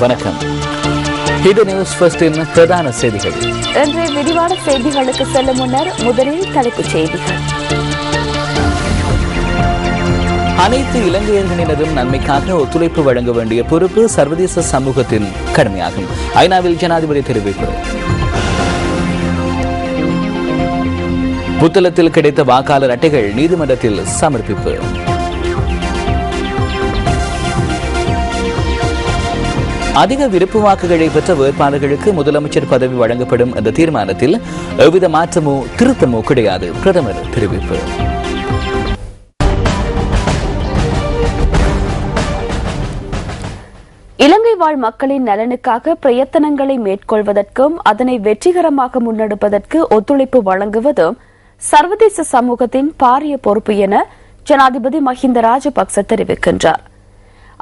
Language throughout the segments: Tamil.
வணக்கம். இது நியூஸ் ஃபர்ஸ்டின் பிரதான செய்திகள். இன்றைய விரிவான செய்திகளுக்கு செல்லும் முன்னர் முதலில் தலைப்புச் செய்திகள். அனைத்து இலங்கையர்களினதும் நன்மைக்காக ஒத்துழைப்பு வழங்க வேண்டிய பொறுப்பு சர்வதேச சமூகத்தின் கடமையாகும். ஐநாவில் ஜனாதிபதி தெரிவிப்பு. புத்தளத்தில் கிடைத்த வாக்காளர் அட்டைகள் நீதிமன்றத்தில் சமர்ப்பிப்பு. அதிக விருப்பு வாக்குகளை பெற்ற வேட்பாளர்களுக்கு முதலமைச்சர் பதவி வழங்கப்படும் என்ற தீர்மானத்தில் எவ்வித மாற்றமோ திருத்தமோ கிடையாது. பிரதமர் தெரிவிப்பு. இலங்கை வாழ் மக்களின் நலனுக்காக பிரயத்தனங்களை மேற்கொள்வதற்கும் அதனை வெற்றிகரமாக முன்னெடுப்பதற்கு ஒத்துழைப்பு வழங்குவதும் சர்வதேச சமூகத்தின் பாரிய பொறுப்பு என ஜனாதிபதி மஹிந்த ராஜபக்ச தெரிவிக்கின்றார்.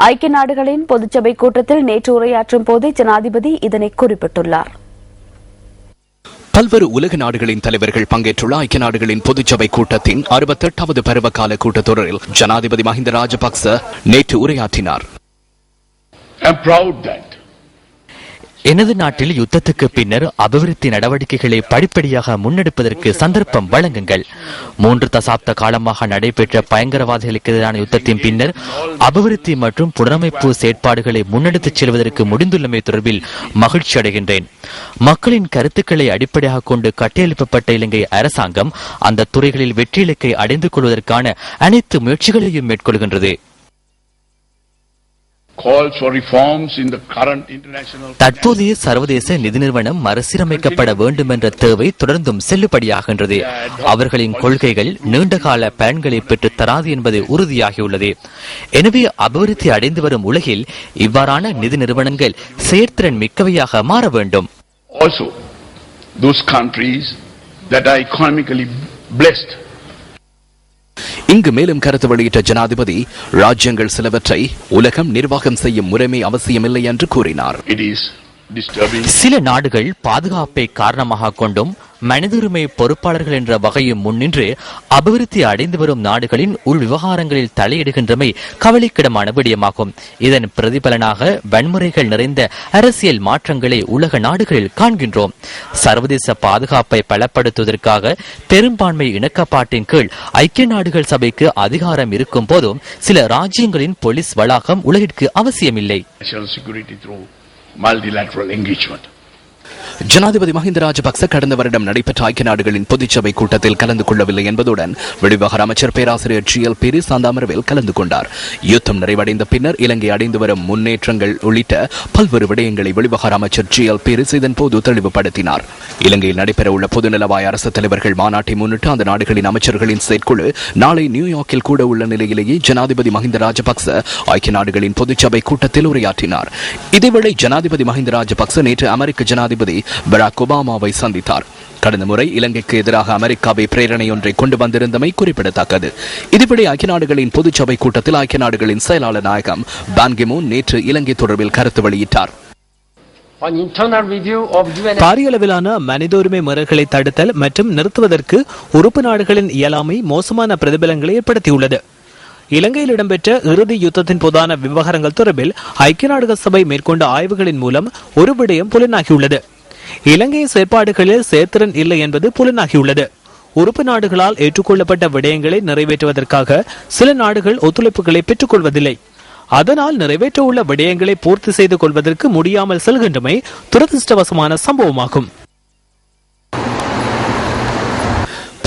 ஐக்கிய நாடுகளின் பொதுச்சபை கூட்டத்தில் நேற்று உரையாற்றும் போது ஜனாதிபதி இதனை குறிப்பிட்டுள்ளார். பல்வேறு உலக நாடுகளின் தலைவர்கள் பங்கேற்றுள்ள ஐக்கிய நாடுகளின் பொதுச்சபை கூட்டத்தின் 68வது பருவகால கூட்டத்தொடரில் ஜனாதிபதி மஹிந்த ராஜபக்ச நேற்று உரையாற்றினார். எனது நாட்டில் யுத்தத்துக்கு பின்னர் அபிவிருத்தி நடவடிக்கைகளை படிப்படியாக முன்னெடுப்பதற்கு சந்தர்ப்பம் வழங்குங்கள். 3 தசாப்த காலமாக நடைபெற்ற பயங்கரவாதிகளுக்கு எதிரான யுத்தத்தின் பின்னர் அபிவிருத்தி மற்றும் புனரமைப்பு செயற்பாடுகளை முன்னெடுத்துச் செல்வதற்கு முடிந்துள்ளமை தொடர்பில் மகிழ்ச்சி அடைகின்றேன். மக்களின் கருத்துக்களை அடிப்படையாக கொண்டு கட்டியெழுப்பப்பட்ட இலங்கை அரசாங்கம் அந்த துறைகளில் வெற்றி இலக்கை அடைந்து கொள்வதற்கான அனைத்து முயற்சிகளையும் மேற்கொள்கின்றது. தற்போதைய சர்வதேச நிதி நிறுவனம் மறுசீரமைக்கப்பட வேண்டும் என்ற தேவை தொடர்ந்தும் செல்லுபடியாகின்றது. அவர்களின் கொள்கைகள் நீண்டகால பயன்களை பெற்று தராது என்பது உறுதியாகியுள்ளது. எனவே அபிவிருத்தி அடைந்து வரும் உலகில் இவ்வாறான நிதி நிறுவனங்கள் செயற்திறன் மிக்கவையாக மாற வேண்டும். இங்கு மேலும் கருத்து வெளியிட்ட ஜனாதிபதி ராஜ்யங்கள் சிலவற்றை உலகம் நிர்வாகம் செய்யும் முறைமை அவசியமில்லை என்று கூறினார். சில நாடுகள் பாதுகாப்பை காரணமாக கொண்டும் மனித உரிமை பொறுப்பாளர்கள் என்ற வகையும் முன்னின்று அபிவிருத்தி அடைந்து வரும் நாடுகளின் உள் விவகாரங்களில் தலையிடுகின்றமை கவலைக்கிடமான விடயமாகும். இதன் பிரதிபலனாக வன்முறைகள் நிறைந்த அரசியல் மாற்றங்களை உலக நாடுகளில் காண்கின்றோம். சர்வதேச பாதுகாப்பை பலப்படுத்துவதற்காக பெரும்பான்மை இணக்கப்பாட்டின் கீழ் ஐக்கிய நாடுகள் சபைக்கு அதிகாரம் இருக்கும் போதும் சில ராஜ்யங்களின் போலீஸ் வளாகம் உலகிற்கு அவசியமில்லை. ஜனாதிபதி மஹிந்த ராஜபக்ச கடந்த வருடம் நடைபெற்ற ஐக்கிய நாடுகளின் பொதுச்சபை கூட்டத்தில் கலந்து கொள்ளவில்லை என்பதுடன் வெளிவிவகார அமைச்சர் பேராசிரியர் GL பீரிஸ் அந்த அமர்வில் கலந்து கொண்டார். யுத்தம் நிறைவடைந்த பின்னர் இலங்கை அடைந்து வரும் முன்னேற்றங்கள் உள்ளிட்ட பல்வேறு விடயங்களை வெளிவிவகார அமைச்சர் GL பீரிஸ் இதன் போது தெளிவுபடுத்தினார். இலங்கையில் நடைபெறவுள்ள பொதுநலவாய அரசு தலைவர்கள் மாநாட்டை முன்னிட்டு அந்த நாடுகளின் அமைச்சர்களின் செயற்குழு நாளை நியூயார்க்கில் கூட உள்ள நிலையிலேயே ஜனாதிபதி மஹிந்த ராஜபக்ச ஐக்கிய நாடுகளின் பொதுச்சபை கூட்டத்தில் உரையாற்றினார். இதேவேளை ஜனாதிபதி மஹிந்த ராஜபக்ச நேற்று அமெரிக்க ஜனாதிபதி பராக் ஒபாமாவை சந்தித்தார். கடந்த முறை இலங்கைக்கு எதிராக அமெரிக்காவை பிரேரணை ஒன்றை கொண்டு வந்திருந்தமை குறிப்பிடத்தக்கது. இதுபடி ஐக்கிய நாடுகளின் பொதுச்சபை கூட்டத்தில் ஐக்கிய நாடுகளின் செயலாளர் நாயகம் பான் கி மூன் நேற்று இலங்கை தொடர்பில் கருத்து வெளியிட்டார். பாரிய அளவிலான மனித உரிமை மீறல்களை தடுத்தல் மற்றும் நிறுத்துவதற்கு உறுப்பு நாடுகளின் இயலாமை மோசமான பிரதிபலங்களை ஏற்படுத்தியுள்ளது. இலங்கையில் இடம்பெற்ற இறுதி யுத்தத்தின் போதான விவகாரங்கள் தொடர்பில் ஐக்கிய நாடுகள் சபை மேற்கொண்ட ஆய்வுகளின் மூலம் ஒரு விடயம் புலனாகியுள்ளது. இலங்கையின் செயற்பாடுகளில் செயற்திறன் இல்லை என்பது புலனாகியுள்ளது. உறுப்பு நாடுகளால் ஏற்றுக்கொள்ளப்பட்ட விடயங்களை நிறைவேற்றுவதற்காக சில நாடுகள் ஒத்துழைப்புகளை பெற்றுக் கொள்வதில்லை. அதனால் நிறைவேற்ற உள்ள விடயங்களை பூர்த்தி செய்து கொள்வதற்கு முடியாமல் செல்கின்றமை துரதிருஷ்டவசமான சம்பவமாகும்.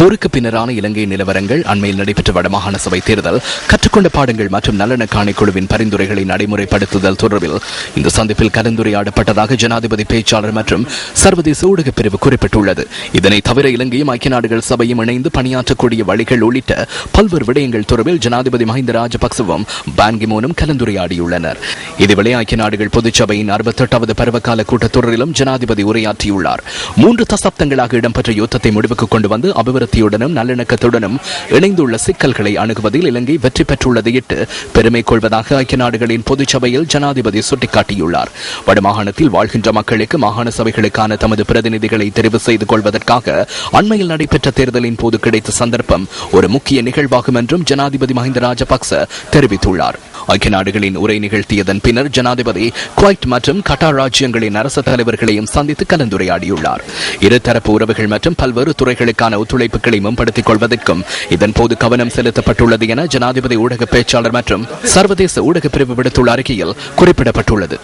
போருக்கு பின்னரான இலங்கை நிலவரங்கள், அண்மையில் நடைபெற்ற வடமாகாண சபை தேர்தல், கற்றுக்கொண்ட பாடங்கள் மற்றும் நல்லெண்ண ஆணைக்குழுவின் பரிந்துரைகளை நடைமுறைப்படுத்துதல் தொடர்பில் இந்த சந்திப்பில் கலந்துரையாடப்பட்டதாக ஜனாதிபதி பேச்சாளர் மற்றும் சர்வதேச ஊடக பிரிவு குறிப்பிட்டுள்ளது. இதனை தவிர இலங்கையும் ஐக்கிய நாடுகள் சபையும் இணைந்து பணியாற்றக்கூடிய வழிகள் உள்ளிட்ட பல்வேறு விடயங்கள் தொடர்பில் ஜனாதிபதி மஹிந்த ராஜபக்சவும் பான் கி மூனும் கலந்துரையாடியுள்ளனர். இதேவேளை ஐக்கிய நாடுகள் பொதுச்சபையின் 68வது பருவகால கூட்டத்தொடரிலும் ஜனாதிபதி உரையாற்றியுள்ளார். 3 தசாப்தங்களாக இடம்பெற்ற யுத்தத்தை முடிவுக்கு கொண்டு வந்து அபிவிருத்தி நல்லிணக்கத்துடனும் இணைந்துள்ள சிக்கல்களை அணுகுவதில் இலங்கை வெற்றி பெற்றுள்ளதையிட்டு பெருமை கொள்வதாக ஐக்கிய நாடுகளின் பொதுச்சபையில் ஜனாதிபதி சுட்டிக்காட்டியுள்ளார். வடமாகாணத்தில் வாழ்கின்ற மக்களுக்கு மாகாண சபைகளுக்கான தமது பிரதிநிதிகளை தெரிவு செய்து கொள்வதற்காக அண்மையில் நடைபெற்ற தேர்தலின் போது கிடைத்த சந்தர்ப்பம் ஒரு முக்கிய நிகழ்வாகும் என்றும் ஜனாதிபதி மஹிந்த ராஜபக்ச தெரிவித்துள்ளார். ஐக்கிய நாடுகளின் உரை நிகழ்த்தியதன் பின்னர் ஜனாதிபதி குவைட் மற்றும் கட்டார் ராஜ்யங்களின் அரசு தலைவர்களையும் சந்தித்து கலந்துரையாடியுள்ளார். இருதரப்பு உறவுகள் மற்றும் பல்வேறு துறைகளுக்கான ஒத்துழைப்புகளை மேம்படுத்திக் கொள்வதற்கும் இதன்போது கவனம் செலுத்தப்பட்டுள்ளது என ஜனாதிபதி ஊடக பேச்சாளர் மற்றும் சர்வதேச ஊடக பிரிவு விடுத்துள்ள அறிக்கையில் குறிப்பிடப்பட்டுள்ளது.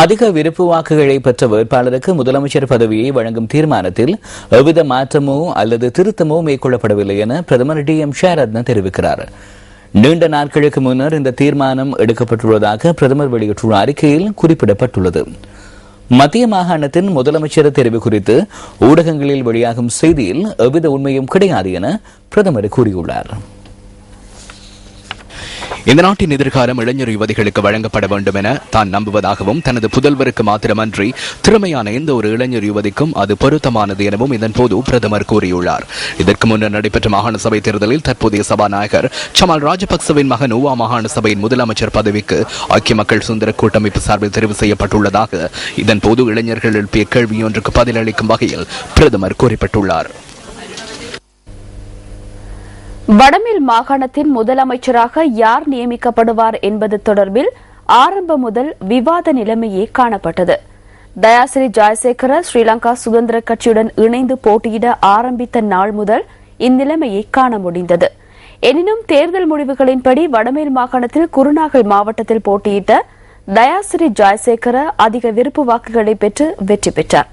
அதிக விருப்பு வாக்குகளை பெற்ற வேட்பாளருக்கு முதலமைச்சர் பதவியை வழங்கும் தீர்மானத்தில் எவ்வித மாற்றமோ அல்லது திருத்தமோ மேற்கொள்ளப்படவில்லை என பிரதமர் DM ஷேரத்ன தெரிவிக்கிறார். நீண்ட நாட்களுக்கு முன்னர் இந்த தீர்மானம் எடுக்கப்பட்டுள்ளதாக பிரதமர் வெளியிட்டுள்ள அறிக்கையில் குறிப்பிடப்பட்டுள்ளது. மத்திய மாகாணத்தின் முதலமைச்சர் தெரிவு குறித்து ஊடகங்களில் வெளியாகும் செய்தியில் எவ்வித உண்மையும் கிடையாது என பிரதமர் கூறியுள்ளார். இந்த நாட்டின் எதிர்காலம் இளைஞர் யுவதிகளுக்கு வழங்கப்பட வேண்டும் என தான் நம்புவதாகவும் தனது புதல்வருக்கு மாத்திரமன்றி திறமையான எந்த ஒரு இளைஞர் யுவதிக்கும் அது பொருத்தமானது எனவும் இதன்போது பிரதமர் கூறியுள்ளார். இதற்கு முன்னர் நடைபெற்ற மாகாண சபை தேர்தலில் தற்போதைய சபாநாயகர் சமல் ராஜபக்சவின் மகன் ஊவா மாகாண சபையின் முதலமைச்சர் பதவிக்கு ஐக்கிய மக்கள் சுதந்திர கூட்டமைப்பு சார்பில் தெரிவு செய்யப்பட்டுள்ளதாக இதன்போது இளைஞர்கள் எழுப்பிய கேள்வியொன்றுக்கு பதிலளிக்கும் வகையில் பிரதமர் குறிப்பிட்டுள்ளார். வடமேல் மாகாணத்தின் முதலமைச்சராக யார் நியமிக்கப்படுவார் என்பது தொடர்பில் ஆரம்பம் முதல் விவாத நிலைமையே காணப்பட்டது. தயாசிரி ஜெயசேகர ஸ்ரீலங்கா சுதந்திர கட்சியுடன் இணைந்து போட்டியிட ஆரம்பித்த நாள் முதல் இந்நிலைமையை காண முடிந்தது. எனினும் தேர்தல் முடிவுகளின்படி வடமேல் மாகாணத்தில் குருநாகல் மாவட்டத்தில் போட்டியிட்ட தயாசிரி ஜெயசேகர அதிக விருப்பு வாக்குகளை பெற்று வெற்றி பெற்றார்.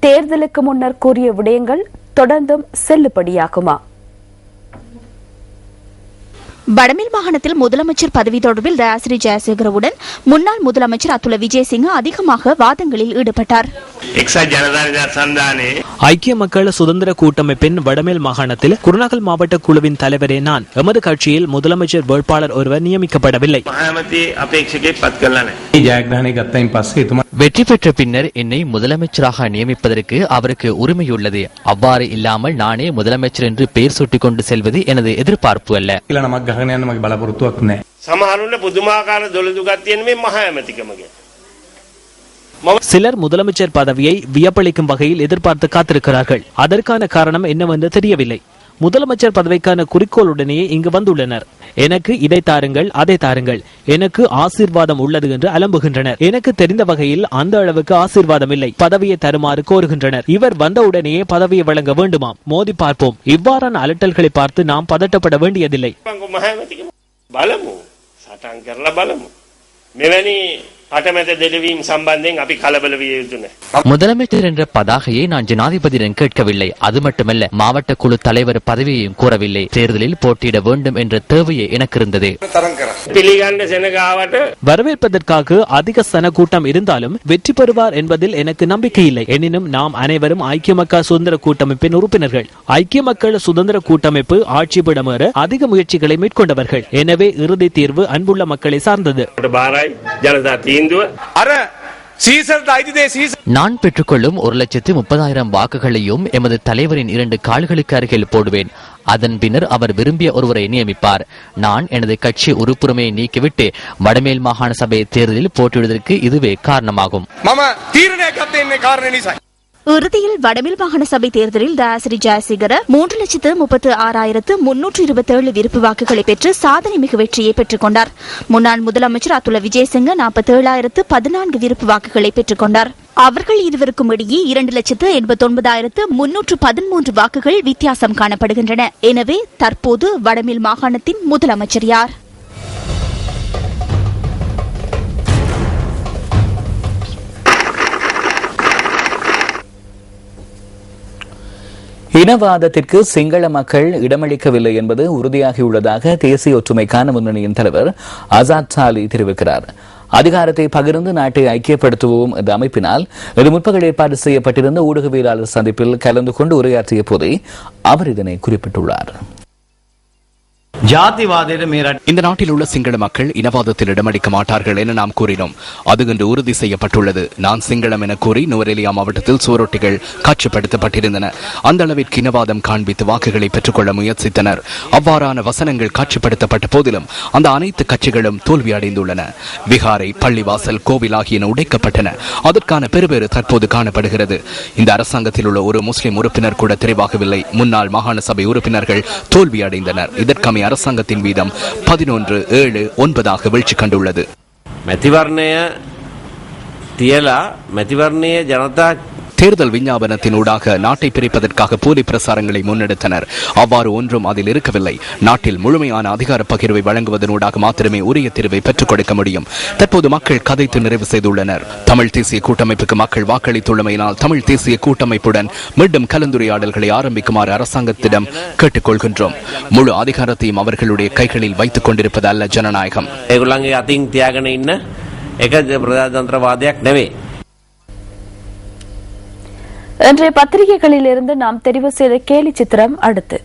தேர்தலுக்கு முன்னர் கூறிய விடயங்கள் தொடர்ந்தும் செல்லுபடியாகுமா? வடமேல் மாகாணத்தில் முதலமைச்சர் பதவி தொடர்பில் தயாசிரி ஜெயசேகரவுடன் முன்னாள் முதலமைச்சர் அதுல விஜயசிங்க அதிகமாக வாதங்களில் ஈடுபட்டார். ஐக்கிய மக்கள் சுதந்திர கூட்டமைப்பின் வடமேல் மாகாணத்தில் குருநாகல் மாவட்ட குழுவின் தலைவரே நான். எமது கட்சியில் முதலமைச்சர் வேட்பாளர் ஒருவர் நியமிக்கப்படவில்லை. வெற்றி பெற்ற பின்னர் என்னை முதலமைச்சராக நியமிப்பதற்கு அவருக்கு உரிமையுள்ளது. அவ்வாறு இல்லாமல் நானே முதலமைச்சர் என்று பெயர் சூட்டிக் கொண்டு செல்வது எனது எதிர்பார்ப்பு அல்ல. சிலர் முதலமைச்சர் பதவியை வியப்பளிக்கும் வகையில் எதிர்பார்த்து காத்திருக்கிறார்கள். அதற்கான காரணம் என்னவென்று தெரியவில்லை. முதலமைச்சர் பதவிக்கான குறிக்கோளுடனேயே இங்கு வந்துள்ளனர். எனக்கு இதை தாருங்கள், அதை தாருங்கள், எனக்கு ஆசீர்வாதம் உள்ளது என்று அலம்புகின்றனர். எனக்கு தெரிந்த வகையில் அந்த அளவுக்கு ஆசீர்வாதம் இல்லை. பதவியை தருமாறு கோருகின்றனர். இவர் வந்தவுடனேயே பதவியை வழங்க வேண்டுமாம். மோதி பார்ப்போம். இவ்வாறான அலட்டல்களை பார்த்து நாம் பதட்டப்பட வேண்டியதில்லை. முதலமைச்சர் என்ற பதாகையை நான் ஜனாதிபதியிடம் கேட்கவில்லை. அது மட்டுமல்ல, மாவட்ட குழு தலைவர் பதவியையும் கூறவில்லை. தேர்தலில் போட்டியிட வேண்டும் என்ற தேவையே எனக்கு இருந்தது. வரவேற்பதற்காக அதிக சன கூட்டம் இருந்தாலும் வெற்றி பெறுவார் என்பதில் எனக்கு நம்பிக்கை இல்லை. எனினும் நாம் அனைவரும் ஐக்கிய மக்கள் சுதந்திர கூட்டமைப்பின் உறுப்பினர்கள். ஐக்கிய மக்கள் சுதந்திர கூட்டமைப்பு ஆட்சி பீடமேற அதிக முயற்சிகளை மேற்கொண்டவர்கள். எனவே இறுதி தீர்வு அன்புள்ள மக்களை சார்ந்தது. நான் பெற்றுக்கொள்ளும் 1,30,000 வாக்குகளையும் எமது தலைவரின் 2 கால்களுக்கு அருகில் போடுவேன். அதன் பின்னர் அவர் விரும்பிய ஒருவரை நியமிப்பார். நான் எனது கட்சி உறுப்புரிமையை நீக்கிவிட்டு வடமேல் மாகாண சபை தேர்தலில் போட்டியிடுவதற்கு இதுவே காரணமாகும். இறுதியில் வடமேல் மாகாண சபை தேர்தலில் தயாசிரி ஜெயசேகர 3,36,327 விருப்பு வாக்குகளை பெற்று சாதனை மிகு வெற்றியை பெற்றுக் கொண்டார். முன்னாள் முதலமைச்சர் அதுல விஜயசிங்க 47,014 விருப்பு வாக்குகளை பெற்றுக் கொண்டார். அவர்கள் இருவருக்கும் இடையே 2,89,313 வாக்குகள் வித்தியாசம் காணப்படுகின்றன. எனவே தற்போது வடமேல் மாகாணத்தின் முதலமைச்சர் யார்? இனவாதத்திற்கு சிங்கள மக்கள் இடமளிக்கவில்லை என்பது உறுதியாகியுள்ளதாக தேசிய ஒற்றுமைக்கான முன்னணியின் தலைவர் ஆசாத் சாலி தெரிவிக்கிறார். அதிகாரத்தை பகிர்ந்து நாட்டை ஐக்கியப்படுத்துவோம் என்ற அமைப்பினால் இது முற்பகல் ஏற்பாடு செய்யப்பட்டிருந்த ஊடகவியலாளர் சந்திப்பில் கலந்து கொண்டு உரையாற்றிய போதே அவர் இதனை குறிப்பிட்டுள்ளார். இந்த நாட்டில் உள்ள சிங்கள மக்கள் இனவாதத்தில் இடமளிக்க மாட்டார்கள் என நாம் கூறினோம். அது இன்று உறுதி செய்யப்பட்டுள்ளது. நான் சிங்களம் என கூறி நுவரெலியா மாவட்டத்தில் சுவரொட்டிகள் காட்சிப்படுத்தப்பட்டிருந்தன. அந்த அளவிற்கு இனவாதம் காண்பித்து வாக்குகளை பெற்றுக்கொள்ள முயற்சித்தனர். அவ்வாறான வசனங்கள் காட்சிப்படுத்தப்பட்ட போதிலும் அந்த அனைத்து கட்சிகளும் தோல்வி அடைந்துள்ளன. விகாரை, பள்ளிவாசல், கோவில் ஆகியன உடைக்கப்பட்டன. அதற்கான பெறுபேறு தற்போது காணப்படுகிறது. இந்த அரசாங்கத்தில் உள்ள ஒரு முஸ்லிம் உறுப்பினர் கூட தெரிவாகவில்லை. முன்னாள் மாகாண சபை உறுப்பினர்கள் தோல்வி அடைந்தனர். இதற்கமைய அரசாங்கத்தின் வீதம் 11.79 வீழ்ச்சி கண்டுள்ளது. தேர்தல் விஞ்ஞாபனத்தினூடாக நாட்டை பிரிப்பதற்காக போலி பிரசாரங்களை முன்னெடுத்தனர். அவ்வாறு ஒன்றும் அதில் இருக்கவில்லை. நாட்டில் முழுமையான அதிகார பகிர்வை வழங்குவதனூடாக மாத்திரமே உரிய தீர்வை பெற்றுக் கொடுக்க முடியும். தற்போது மக்கள் கதைத்து நிறைவு செய்துள்ளனர். தமிழ் தேசிய கூட்டமைப்புக்கு மக்கள் வாக்களித்துள்ளமையினால் தமிழ் தேசிய கூட்டமைப்புடன் மீண்டும் கலந்துரையாடல்களை ஆரம்பிக்குமாறு அரசாங்கத்திடம் கேட்டுக்கொள்கின்றோம். முழு அதிகாரத்தையும் அவர்களுடைய கைகளில் வைத்துக் கொண்டிருப்பது அல்ல ஜனநாயகம். இன்றைய பத்திரிகைகளில் இருந்து நாம் தெரிவு செய்த கேலி சித்திரம் அடுத்து.